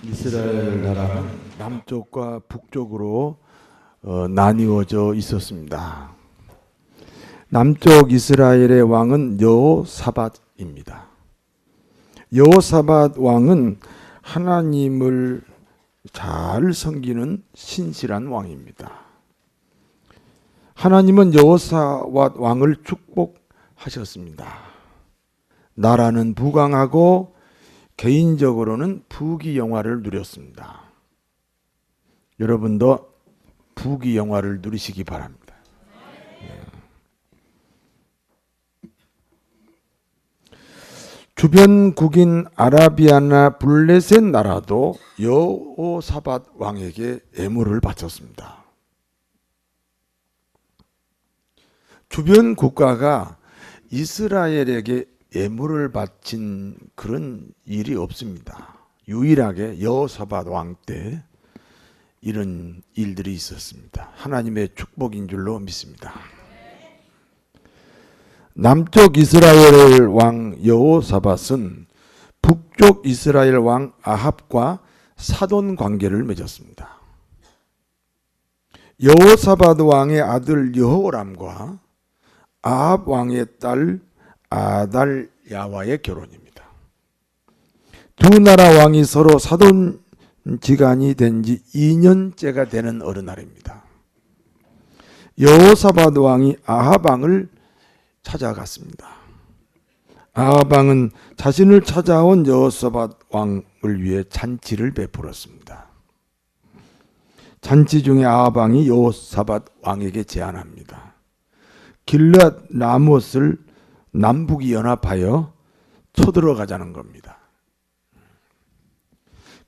이스라엘 나라는 남쪽과 북쪽으로 나뉘어져 있었습니다. 남쪽 이스라엘의 왕은 여호사밧입니다. 여호사밧 왕은 하나님을 잘 섬기는 신실한 왕입니다. 하나님은 여호사밧 왕을 축복하셨습니다. 나라는 부강하고 개인적으로는 부귀영화를 누렸습니다. 여러분도 부귀영화를 누리시기 바랍니다. 주변국인 아라비아나 블레셋 나라도 여호사밧 왕에게 예물을 바쳤습니다. 주변 국가가 이스라엘에게 예물을 바친 그런 일이 없습니다. 유일하게 여호사밧 왕 때 이런 일들이 있었습니다. 하나님의 축복인 줄로 믿습니다. 남쪽 이스라엘 왕 여호사밧은 북쪽 이스라엘 왕 아합과 사돈 관계를 맺었습니다. 여호사밧 왕의 아들 여호람과 아합 왕의 딸 아달야와의 결혼입니다. 두 나라 왕이 서로 사돈지간이 된 지 2년째가 되는 어느 날입니다. 여호사밧 왕이 아합 왕을 찾아갔습니다. 아합 왕은 자신을 찾아온 여호사밧 왕을 위해 잔치를 베풀었습니다. 잔치 중에 아합 왕이 여호사밧 왕에게 제안합니다. 길앗 라못을 남북이 연합하여 쳐들어가자는 겁니다.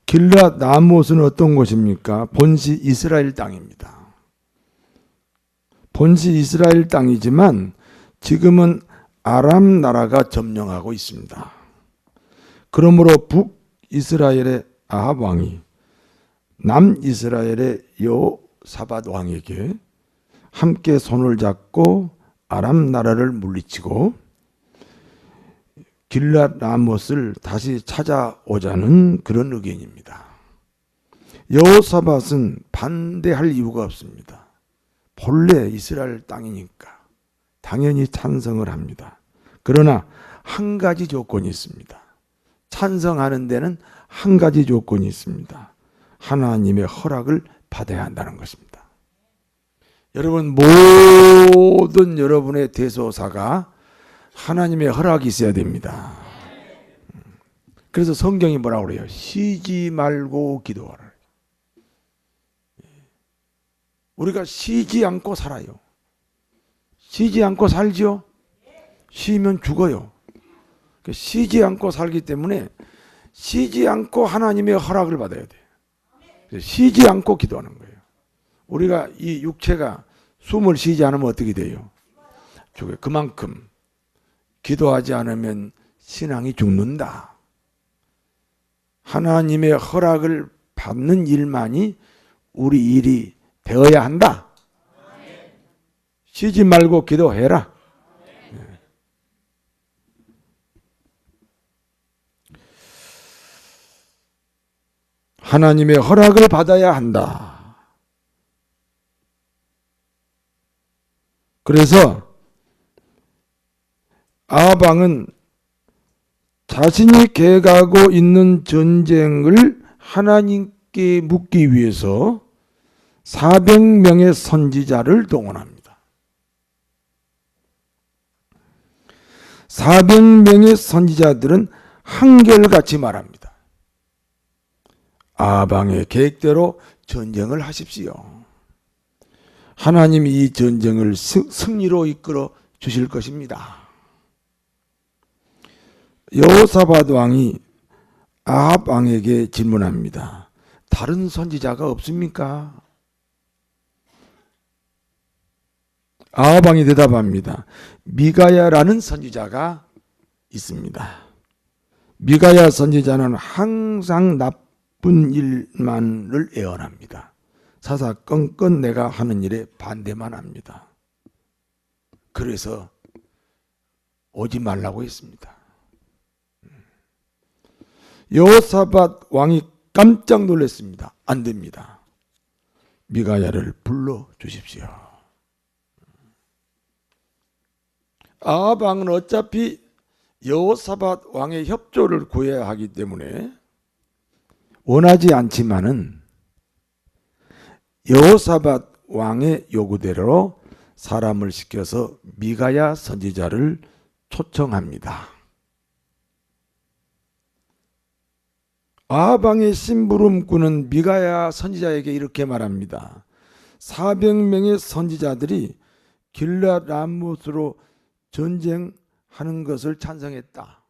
길앗 라못은 어떤 곳입니까? 본시 이스라엘 땅입니다. 본시 이스라엘 땅이지만 지금은 아람 나라가 점령하고 있습니다. 그러므로 북이스라엘의 아합 왕이 남이스라엘의 여호사밧 왕에게 함께 손을 잡고 아람 나라를 물리치고 길앗 라못을 다시 찾아오자는 그런 의견입니다. 여호사밧은 반대할 이유가 없습니다. 본래 이스라엘 땅이니까 당연히 찬성을 합니다. 그러나 한 가지 조건이 있습니다. 찬성하는 데는 한 가지 조건이 있습니다. 하나님의 허락을 받아야 한다는 것입니다. 여러분, 모든 여러분의 대소사가 하나님의 허락이 있어야 됩니다. 그래서 성경이 뭐라고 그래요? 쉬지 말고 기도하라. 우리가 쉬지 않고 살아요. 쉬지 않고 살죠? 쉬면 죽어요. 쉬지 않고 살기 때문에 쉬지 않고 하나님의 허락을 받아야 돼요. 쉬지 않고 기도하는 거예요. 우리가 이 육체가 숨을 쉬지 않으면 어떻게 돼요? 죽어요. 그만큼 기도하지 않으면 신앙이 죽는다. 하나님의 허락을 받는 일만이 우리 일이 되어야 한다. 쉬지 말고 기도해라. 하나님의 허락을 받아야 한다. 그래서 아합 왕은 자신이 계획하고 있는 전쟁을 하나님께 묻기 위해서 400명의 선지자를 동원합니다. 400명의 선지자들은 한결같이 말합니다. 아합 왕의 계획대로 전쟁을 하십시오. 하나님이 이 전쟁을 승리로 이끌어 주실 것입니다. 여호사밧 왕이 아합 왕에게 질문합니다. 다른 선지자가 없습니까? 아합 왕이 대답합니다. 미가야라는 선지자가 있습니다. 미가야 선지자는 항상 나쁜 일만을 애원합니다. 사사건건 내가 하는 일에 반대만 합니다. 그래서 오지 말라고 했습니다. 여호사밧 왕이 깜짝 놀랐습니다. 안 됩니다. 미가야를 불러 주십시오. 아합 왕은 어차피 여호사밧 왕의 협조를 구해야 하기 때문에 원하지 않지만은 여호사밧 왕의 요구대로 사람을 시켜서 미가야 선지자를 초청합니다. 아합 왕의 심부름꾼은 미가야 선지자에게 이렇게 말합니다. 400명의 선지자들이 길앗 람못으로 전쟁하는 것을 찬성했다.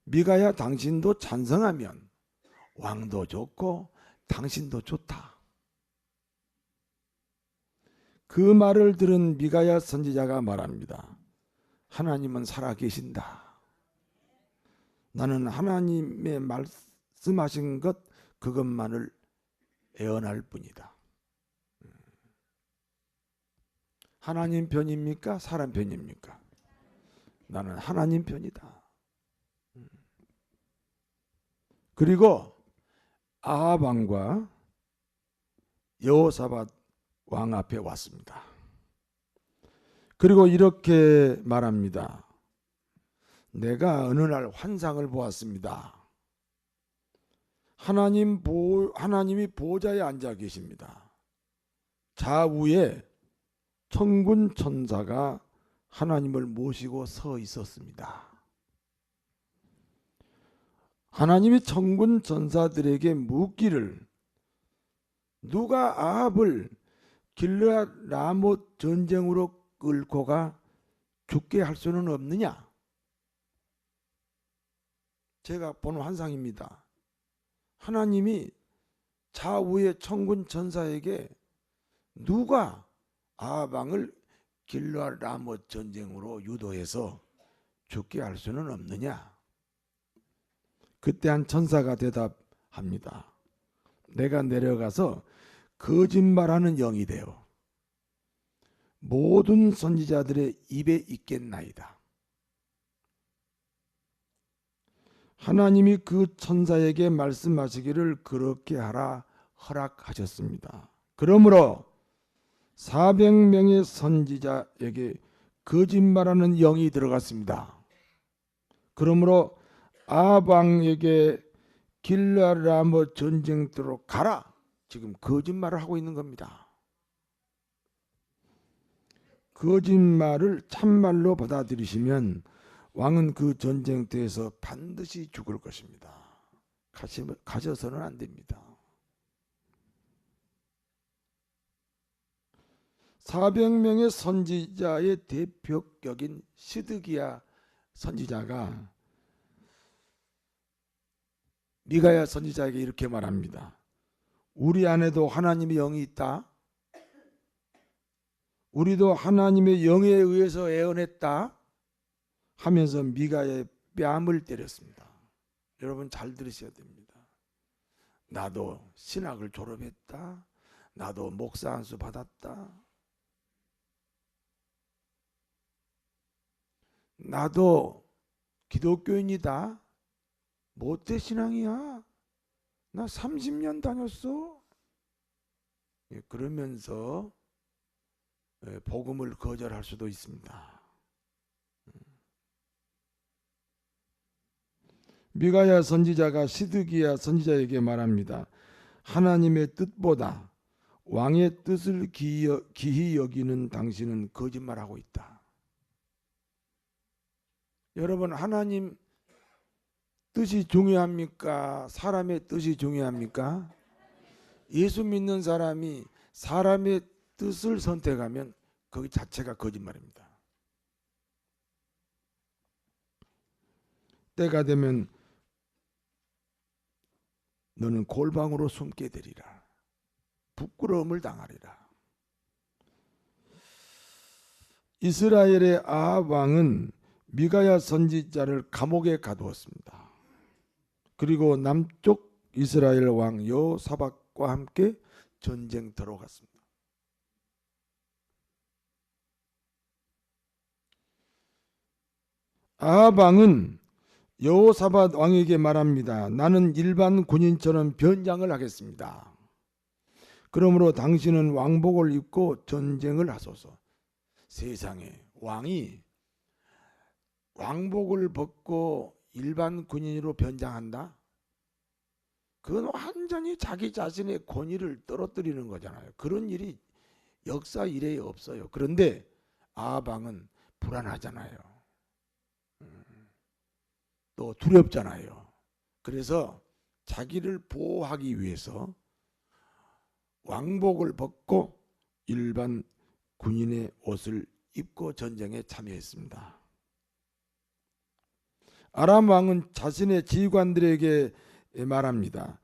미가야, 당신도 찬성하면 왕도 좋고 당신도 좋다. 그 말을 들은 미가야 선지자가 말합니다. 하나님은 살아계신다. 나는 하나님의 말씀하신 것 그것만을 애언할 뿐이다. 하나님 편입니까? 사람 편입니까? 나는 하나님 편이다. 그리고 아합 왕과 여호사밧 왕 앞에 왔습니다. 그리고 이렇게 말합니다. 내가 어느 날 환상을 보았습니다. 하나님이 보좌에 앉아 계십니다. 좌우에 천군 천사가 하나님을 모시고 서 있었습니다. 하나님이 천군 천사들에게 묻기를 누가 아합을 길앗 라못 전쟁으로 끌고 가 죽게 할 수는 없느냐? 제가 본 환상입니다. 하나님이 좌우의 천군 천사에게 누가 아합 왕을 길앗 라못 전쟁으로 유도해서 죽게 할 수는 없느냐? 그때 한 천사가 대답합니다. 내가 내려가서 거짓말하는 영이 되어 모든 선지자들의 입에 있겠나이다. 하나님이 그 천사에게 말씀하시기를 그렇게 하라 허락하셨습니다. 그러므로 400명의 선지자에게 거짓말하는 영이 들어갔습니다. 그러므로 아합 왕에게 길앗 라못 전쟁터로 가라. 지금 거짓말을 하고 있는 겁니다. 거짓말을 참말로 받아들이시면 왕은 그 전쟁터에서 반드시 죽을 것입니다. 가셔서는 안 됩니다. 400명의 선지자의 대표격인 시드기야 선지자가 미가야 선지자에게 이렇게 말합니다. 우리 안에도 하나님의 영이 있다. 우리도 하나님의 영에 의해서 애언했다 하면서 미가야의 뺨을 때렸습니다. 여러분 잘 들으셔야 됩니다. 나도 신학을 졸업했다. 나도 목사 안수 받았다. 나도 기독교인이다. 못돼 신앙이야. 나 30년 다녔어. 그러면서 복음을 거절할 수도 있습니다. 미가야 선지자가 시드기야 선지자에게 말합니다. 하나님의 뜻보다 왕의 뜻을 기히 여기는 당신은 거짓말하고 있다. 여러분 하나님 뜻이 중요합니까? 사람의 뜻이 중요합니까? 예수 믿는 사람이 사람의 뜻을 선택하면 그 자체가 거짓말입니다. 때가 되면 너는 골방으로 숨게 되리라. 부끄러움을 당하리라. 이스라엘의 아합 왕은 미가야 선지자를 감옥에 가두었습니다. 그리고 남쪽 이스라엘 왕 여호사밧과 함께 전쟁터로 갔습니다. 아합 왕은 여호사밧 왕에게 말합니다. 나는 일반 군인처럼 변장을 하겠습니다. 그러므로 당신은 왕복을 입고 전쟁을 하소서. 세상에, 왕이 왕복을 벗고 일반 군인으로 변장한다? 그건 완전히 자기 자신의 권위를 떨어뜨리는 거잖아요. 그런 일이 역사 이래에 없어요. 그런데 아합왕은 불안하잖아요. 또 두렵잖아요. 그래서 자기를 보호하기 위해서 왕복을 벗고 일반 군인의 옷을 입고 전쟁에 참여했습니다. 아람 왕은 자신의 지휘관들에게 말합니다.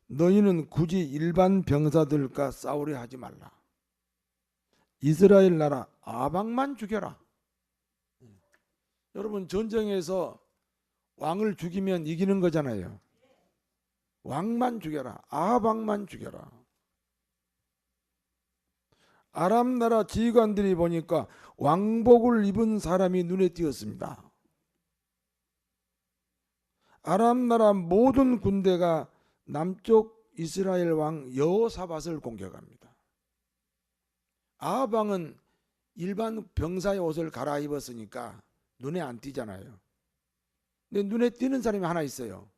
너희는 굳이 일반 병사들과 싸우려 하지 말라. 이스라엘 나라 아합만 죽여라. 여러분, 전쟁에서 왕을 죽이면 이기는 거잖아요. 왕만 죽여라. 아합만 죽여라. 아람 나라 지휘관들이 보니까 왕복을 입은 사람이 눈에 띄었습니다. 아람 나라 모든 군대가 남쪽 이스라엘 왕 여호사밧을 공격합니다. 아합 왕은 일반 병사의 옷을 갈아입었으니까 눈에 안 띄잖아요. 근데 눈에 띄는 사람이 하나 있어요.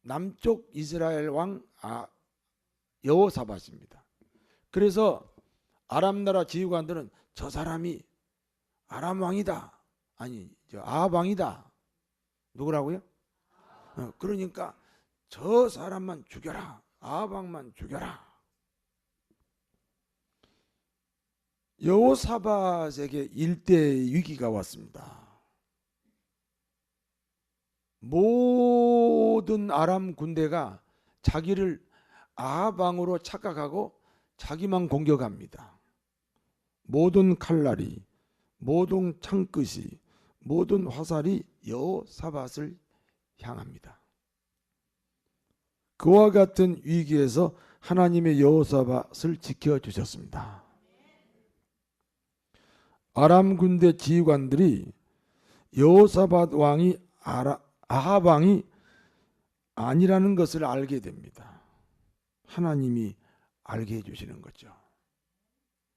남쪽 이스라엘 왕 여호사밧입니다. 그래서 아람 나라 지휘관들은 저 사람이 아람 왕이다. 아니, 아합 왕이다. 누구라고요? 그러니까 저 사람만 죽여라. 아합 왕만 죽여라. 여호사밧에게 일대의 위기가 왔습니다. 모든 아람 군대가 자기를 아합 왕으로 착각하고 자기만 공격합니다. 모든 칼날이, 모든 창끝이, 모든 화살이 여호사밧을 향합니다. 그와 같은 위기에서 하나님의 여호사밧을 지켜주셨습니다. 아람 군대 지휘관들이 여호사밧 왕이 아합 왕이 아니라는 것을 알게 됩니다. 하나님이 알게 해주시는 거죠.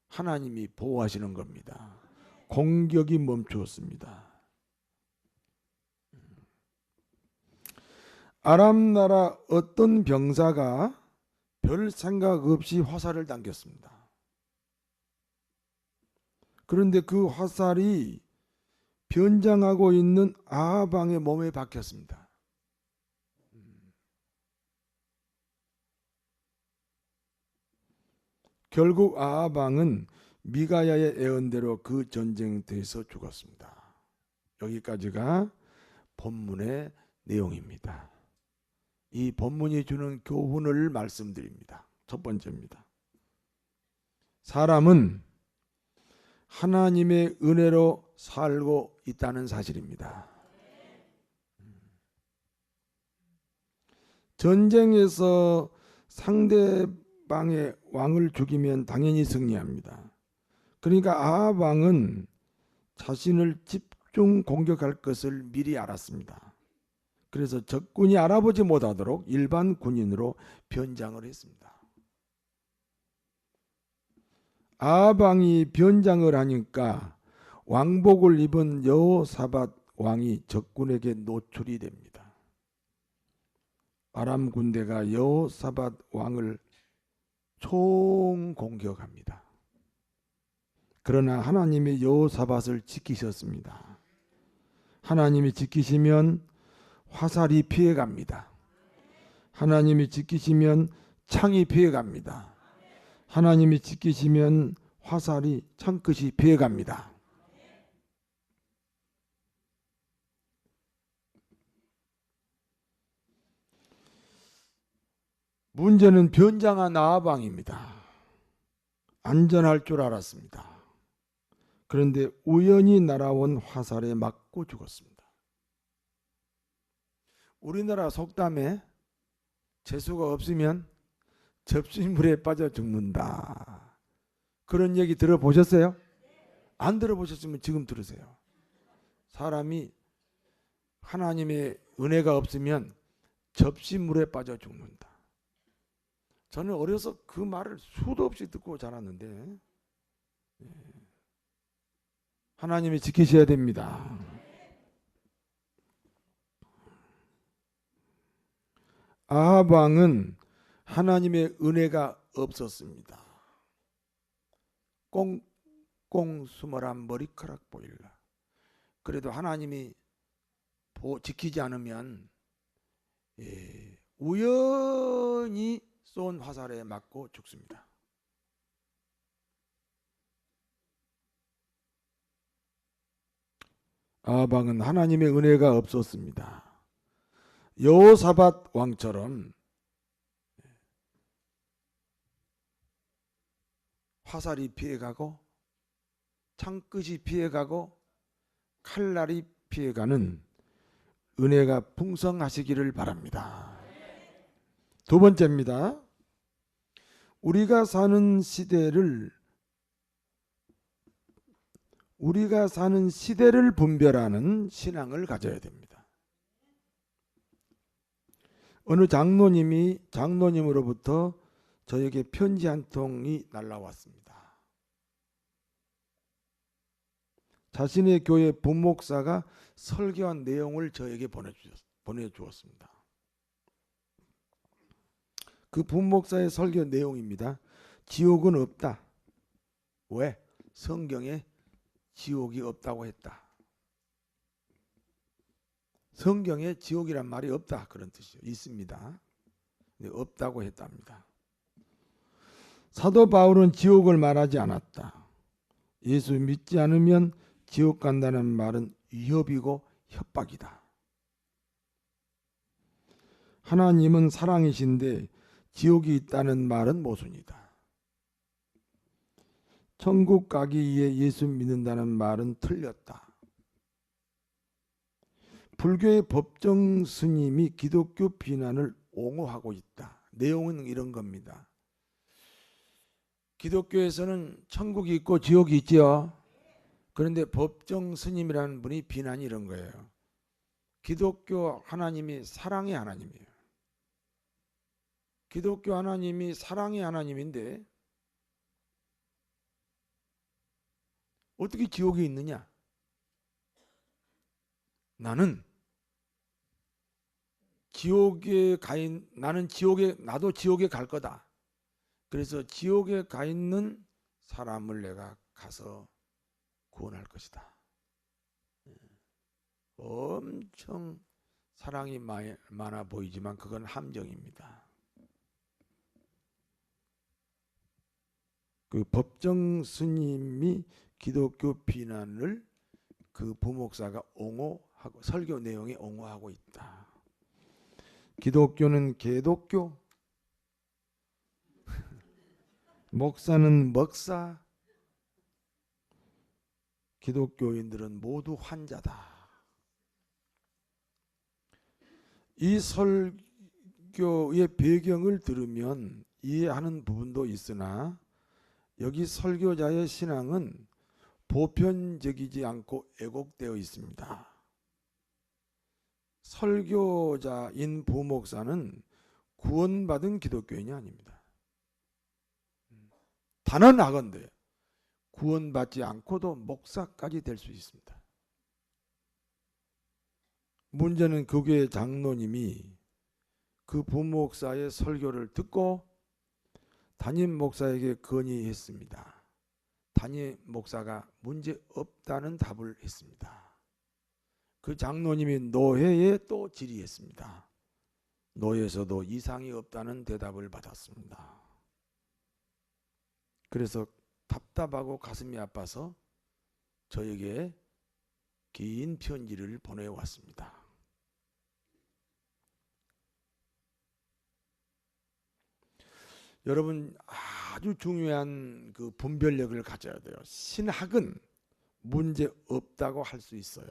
하나님이 보호하시는 겁니다. 공격이 멈추었습니다. 아람 나라 어떤 병사가 별 생각 없이 화살을 당겼습니다. 그런데 그 화살이 변장하고 있는 아합 왕의 몸에 박혔습니다. 결국 아합 왕은 미가야의 예언대로 그 전쟁터에서 죽었습니다. 여기까지가 본문의 내용입니다. 이 본문이 주는 교훈을 말씀드립니다. 첫 번째입니다. 사람은 하나님의 은혜로 살고 있다는 사실입니다. 전쟁에서 상대방의 왕을 죽이면 당연히 승리합니다. 그러니까 아합 왕은 자신을 집중 공격할 것을 미리 알았습니다. 그래서 적군이 알아보지 못하도록 일반 군인으로 변장을 했습니다. 아합 왕이 변장을 하니까 왕복을 입은 여호사밧 왕이 적군에게 노출이 됩니다. 아람 군대가 여호사밧 왕을 총공격합니다. 그러나 하나님의 여호사밧을 지키셨습니다. 하나님이 지키시면 화살이 피해갑니다. 하나님이 지키시면 창이 피해갑니다. 하나님이 지키시면 화살이 창끝이 피해갑니다. 문제는 변장한 아합 왕입니다. 안전할 줄 알았습니다. 그런데 우연히 날아온 화살에 맞고 죽었습니다. 우리나라 속담에 재수가 없으면 접시물에 빠져 죽는다. 그런 얘기 들어보셨어요? 안 들어보셨으면 지금 들으세요. 사람이 하나님의 은혜가 없으면 접시물에 빠져 죽는다. 저는 어려서 그 말을 수도 없이 듣고 자랐는데 하나님이 지키셔야 됩니다. 아합 왕은 하나님의 은혜가 없었습니다. 꽁꽁 숨어라 머리카락 보일라. 그래도 하나님이 지키지 않으면 우연히 쏜 화살에 맞고 죽습니다. 아합 왕은 하나님의 은혜가 없었습니다. 여호사밧 왕처럼 화살이 피해가고 창끝이 피해가고 칼날이 피해가는 은혜가 풍성하시기를 바랍니다. 두 번째입니다. 우리가 사는 시대를 분별하는 신앙을 가져야 됩니다. 어느 장로님으로부터 저에게 편지 한 통이 날라왔습니다. 자신의 교회 부목사가 설교한 내용을 저에게 보내주었습니다. 그 부목사의 설교 내용입니다. 지옥은 없다. 왜? 성경에 지옥이 없다고 했다. 성경에 지옥이란 말이 없다 그런 뜻이죠. 있습니다. 근데 없다고 했답니다. 사도 바울은 지옥을 말하지 않았다. 예수 믿지 않으면 지옥 간다는 말은 위협이고 협박이다. 하나님은 사랑이신데 지옥이 있다는 말은 모순이다. 천국 가기 위해 예수 믿는다는 말은 틀렸다. 불교의 법정 스님이 기독교 비난을 옹호하고 있다. 내용은 이런 겁니다. 기독교에서는 천국이 있고 지옥이 있지요. 그런데 법정 스님이라는 분이 비난이 이런 거예요. 기독교 하나님이 사랑의 하나님이에요. 기독교 하나님이 사랑의 하나님인데 어떻게 지옥이 있느냐? 나도 지옥에 갈 거다. 그래서 지옥에 가 있는 사람을 내가 가서 구원할 것이다. 엄청 사랑이 많아 보이지만 그건 함정입니다. 그 법정 스님이 기독교 비난을 그 부목사가 옹호하고 설교 내용에 옹호하고 있다. 기독교는 개독교, 목사는 먹사, 기독교인들은 모두 환자다. 이 설교의 배경을 들으면 이해하는 부분도 있으나 여기 설교자의 신앙은 보편적이지 않고 왜곡되어 있습니다. 설교자인 부목사는 구원받은 기독교인이 아닙니다. 단언하건대 구원받지 않고도 목사까지 될 수 있습니다. 문제는 그 교회 장로님이 그 부목사의 설교를 듣고 담임 목사에게 건의했습니다. 담임 목사가 문제 없다는 답을 했습니다. 그 장로님이 노회에 또 질의했습니다. 노회에서도 이상이 없다는 대답을 받았습니다. 그래서 답답하고 가슴이 아파서 저에게 긴 편지를 보내왔습니다. 여러분 아주 중요한 그 분별력을 가져야 돼요. 신학은 문제 없다고 할 수 있어요.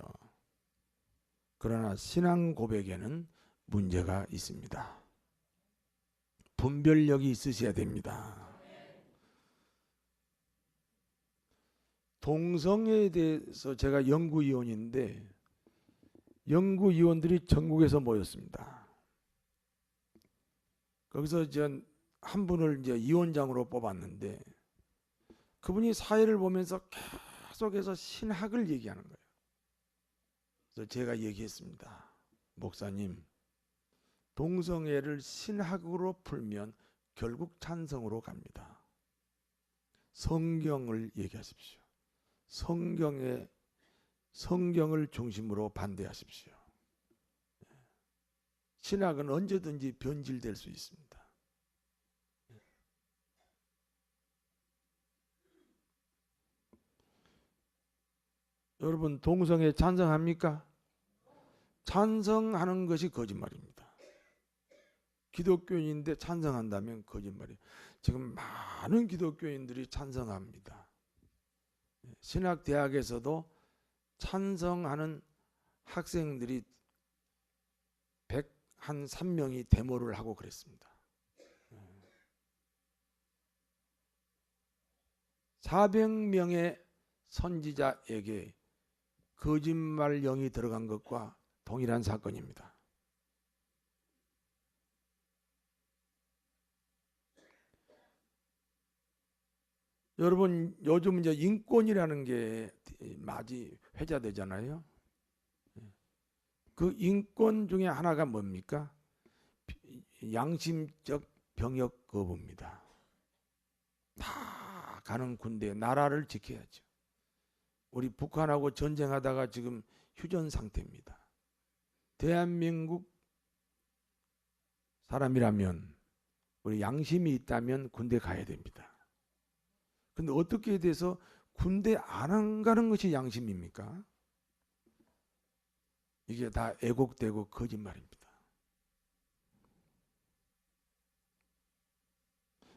그러나 신앙 고백에는 문제가 있습니다. 분별력이 있으셔야 됩니다. 동성애에 대해서 제가 연구위원인데 연구위원들이 전국에서 모였습니다. 거기서 한 분을 이제 위원장으로 뽑았는데 그분이 사회를 보면서 계속해서 신학을 얘기하는 거예요. 그래서 제가 얘기했습니다. 목사님, 동성애를 신학으로 풀면 결국 찬성으로 갑니다. 성경을 얘기하십시오. 성경을 중심으로 반대하십시오. 신학은 언제든지 변질될 수 있습니다. 여러분, 동성애 찬성합니까? 찬성하는 것이 거짓말입니다. 기독교인인데 찬성한다면 거짓말이에요. 지금 많은 기독교인들이 찬성합니다. 신학대학에서도 찬성하는 학생들이 103명이 데모를 하고 그랬습니다. 400명의 선지자에게 거짓말 영이 들어간 것과 동일한 사건입니다. 여러분, 요즘 이제 인권이라는 게 많이 회자되잖아요. 그 인권 중에 하나가 뭡니까? 양심적 병역 거부입니다. 다 가는 군대, 나라를 지켜야죠. 우리 북한하고 전쟁하다가 지금 휴전 상태입니다. 대한민국 사람이라면, 우리 양심이 있다면 군대 가야 됩니다. 근데 어떻게 돼서 군대 안 가는 것이 양심입니까? 이게 다 애곡되고 거짓말입니다.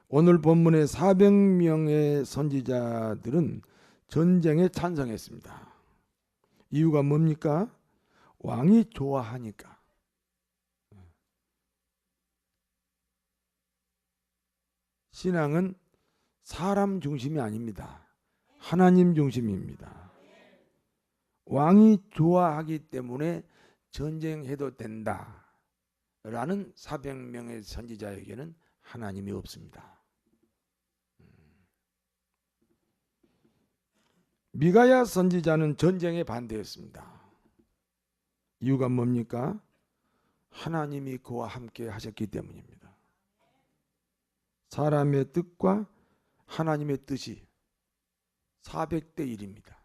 오늘 본문의 400명의 선지자들은 전쟁에 찬성했습니다. 이유가 뭡니까? 왕이 좋아하니까. 신앙은 사람 중심이 아닙니다. 하나님 중심입니다. 왕이 좋아하기 때문에 전쟁해도 된다 라는 400명의 선지자에게는 하나님이 없습니다. 미가야 선지자는 전쟁에 반대했습니다. 이유가 뭡니까? 하나님이 그와 함께 하셨기 때문입니다. 사람의 뜻과 하나님의 뜻이 400대 1입니다.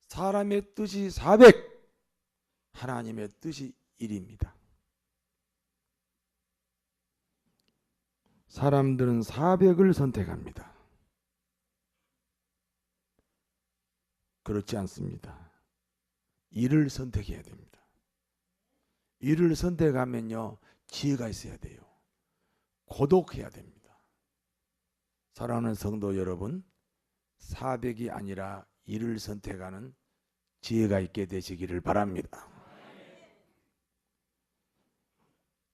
사람의 뜻이 400, 하나님의 뜻이 1입니다. 사람들은 400을 선택합니다. 그렇지 않습니다. 1을 선택해야 됩니다. 1을 선택하면요, 지혜가 있어야 돼요. 고독해야 됩니다. 사랑하는 성도 여러분, 400이 아니라 1을 선택하는 지혜가 있게 되시기를 바랍니다.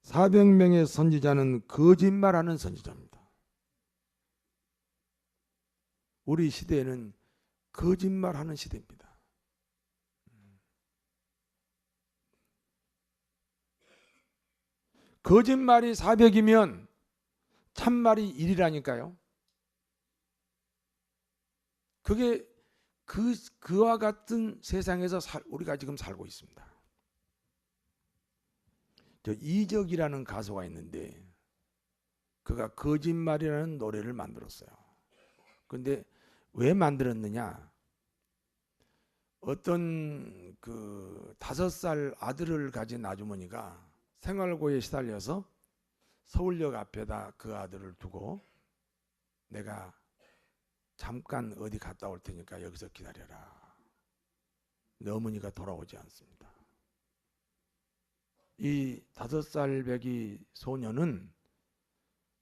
400명의 선지자는 거짓말하는 선지자입니다. 우리 시대에는 거짓말하는 시대입니다. 거짓말이 400이면 참말이 1이라니까요. 그게 그와 같은 세상에서 우리가 지금 살고 있습니다. 저 이적이라는 가수가 있는데 그가 거짓말이라는 노래를 만들었어요. 근데 왜 만들었느냐? 어떤 그 5살 아들을 가진 아주머니가 생활고에 시달려서 서울역 앞에다 그 아들을 두고 내가 잠깐 어디 갔다 올 테니까 여기서 기다려라. 근데 어머니가 돌아오지 않습니다. 이 5살 배기 소녀는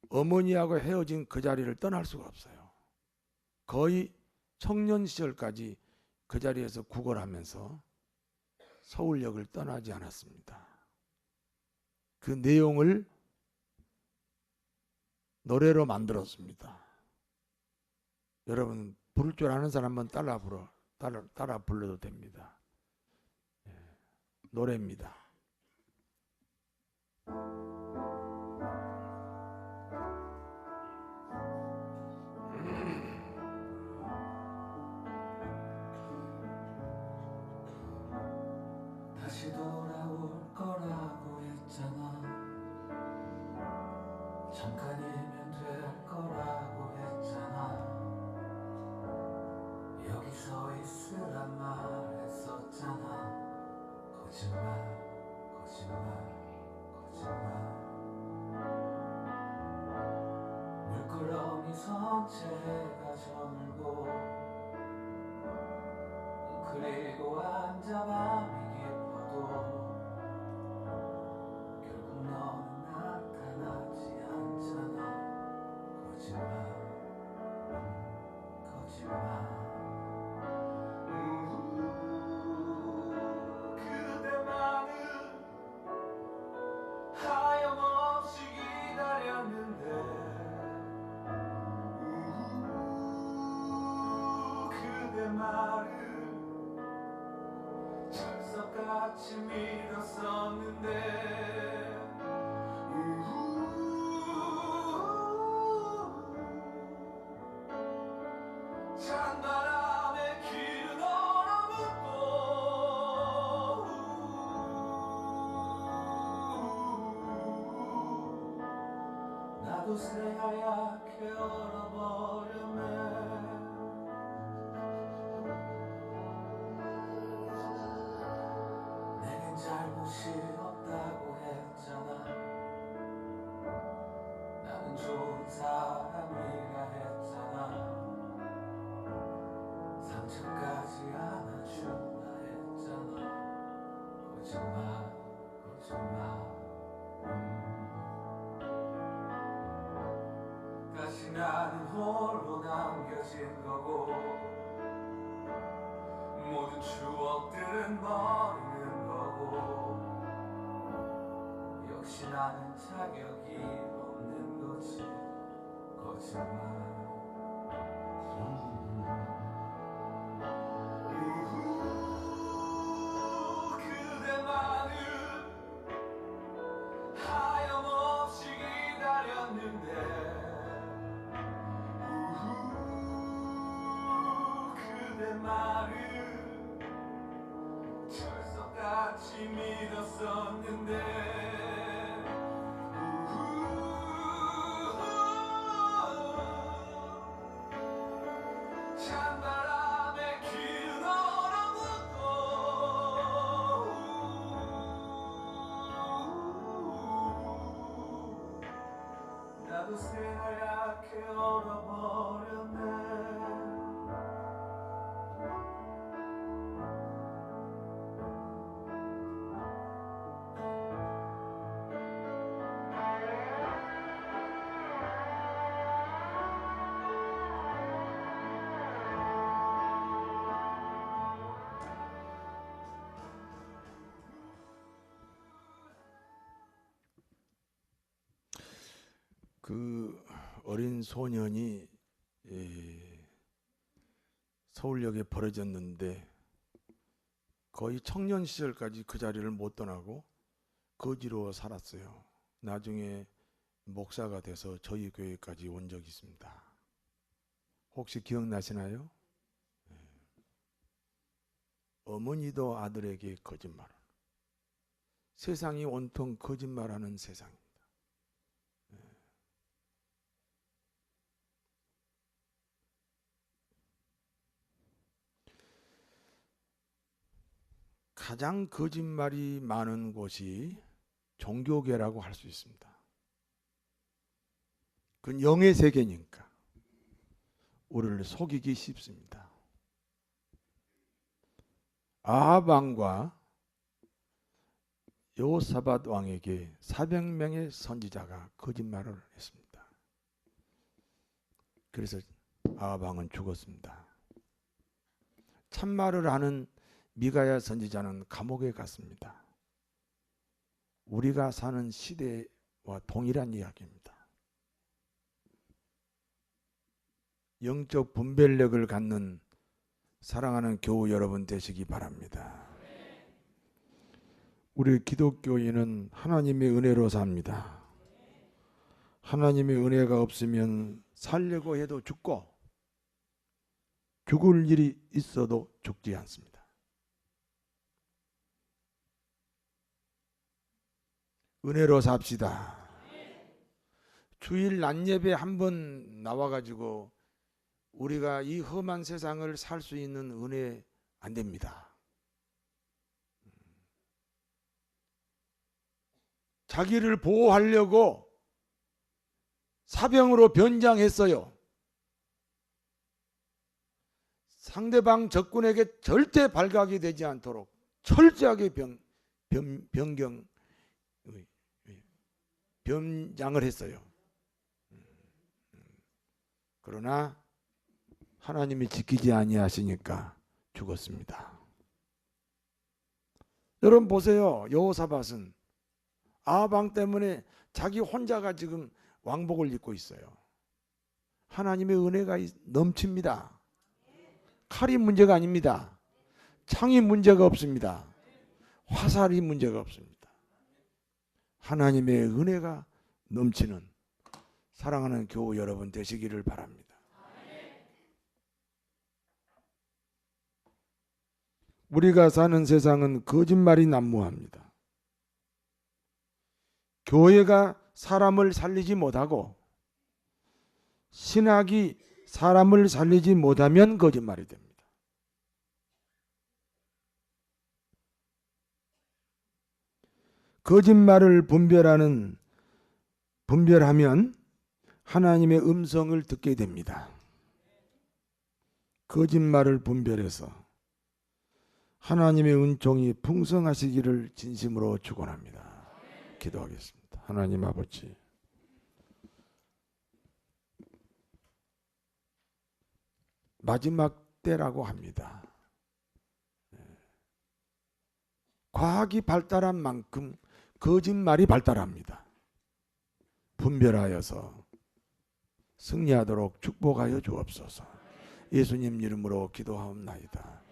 어머니하고 헤어진 그 자리를 떠날 수가 없어요. 거의 청년 시절까지 그 자리에서 구걸하면서 서울역을 떠나지 않았습니다. 그 내용을 노래로 만들었습니다. 여러분, 부를 줄 아는 사람은 따라 불러도 됩니다. 노래입니다. 다시 돌아올 거라고 했잖아. 잠깐이면 될 거라고 했잖아. 여기 서 있으란 말했었잖아. 거짓말 거짓말 거짓말. 물끄러미 선체가 저물고 그리고 앉아 밤이 깊어도 결국 너는 나타나지 않잖아. 거짓말 거짓말. 그대만은 하염없이 기다렸는데 그대 말을 철석같이 믿었었는데 찬바람에 길은 얼어붙고 나도 새하얗게 얼어버렸네. 내겐 잘못이 없다고 했잖아. 나는 좋은 사람이라 했잖아. 상처까지 안아준다 했잖아. 거짓말 거짓말. 다시 나는 홀로 남겨진 거고 모든 추억들은 버리는 거고 역시 나는 자격이 없는 거지. 거짓말 그대만을 하염없이 기다렸는데 그대 말을 철석같이 믿었었는데 찬바람에 길은 얼어붙고 나도 새하얗게 얼어버렸네. 그 어린 소년이 서울역에 버려졌는데 거의 청년 시절까지 그 자리를 못 떠나고 거지로 살았어요. 나중에 목사가 돼서 저희 교회까지 온 적이 있습니다. 혹시 기억나시나요? 어머니도 아들에게 거짓말을. 세상이 온통 거짓말하는 세상입니다. 가장 거짓말이 많은 곳이 종교계라고 할 수 있습니다. 그건 영의 세계니까 우리를 속이기 쉽습니다. 아합 왕과 여호사밧 왕에게 400명의 선지자가 거짓말을 했습니다. 그래서 아합 왕은 죽었습니다. 참말을 하는 미가야 선지자는 감옥에 갔습니다. 우리가 사는 시대와 동일한 이야기입니다. 영적 분별력을 갖는 사랑하는 교우 여러분 되시기 바랍니다. 우리 기독교인은 하나님의 은혜로 삽니다. 하나님의 은혜가 없으면 살려고 해도 죽고 죽을 일이 있어도 죽지 않습니다. 은혜로 삽시다. 주일 낮예배 한번 나와가지고 우리가 이 험한 세상을 살 수 있는 은혜 안 됩니다. 자기를 보호하려고 사병으로 변장했어요. 상대방 적군에게 절대 발각이 되지 않도록 철저하게 변장을 했어요. 그러나 하나님이 지키지 아니하시니까 죽었습니다. 여러분 보세요. 여호사밧은 아방 때문에 자기 혼자가 지금 왕복을 입고 있어요. 하나님의 은혜가 넘칩니다. 칼이 문제가 아닙니다. 창이 문제가 없습니다. 화살이 문제가 없습니다. 하나님의 은혜가 넘치는 사랑하는 교우 여러분 되시기를 바랍니다. 우리가 사는 세상은 거짓말이 난무합니다. 교회가 사람을 살리지 못하고 신학이 사람을 살리지 못하면 거짓말이 됩니다. 거짓말을 분별하면 하나님의 음성을 듣게 됩니다. 거짓말을 분별해서 하나님의 은총이 풍성하시기를 진심으로 축원합니다. 기도하겠습니다. 하나님 아버지, 마지막 때라고 합니다. 과학이 발달한 만큼 거짓말이 발달합니다. 분별하여서 승리하도록 축복하여 주옵소서. 예수님 이름으로 기도하옵나이다.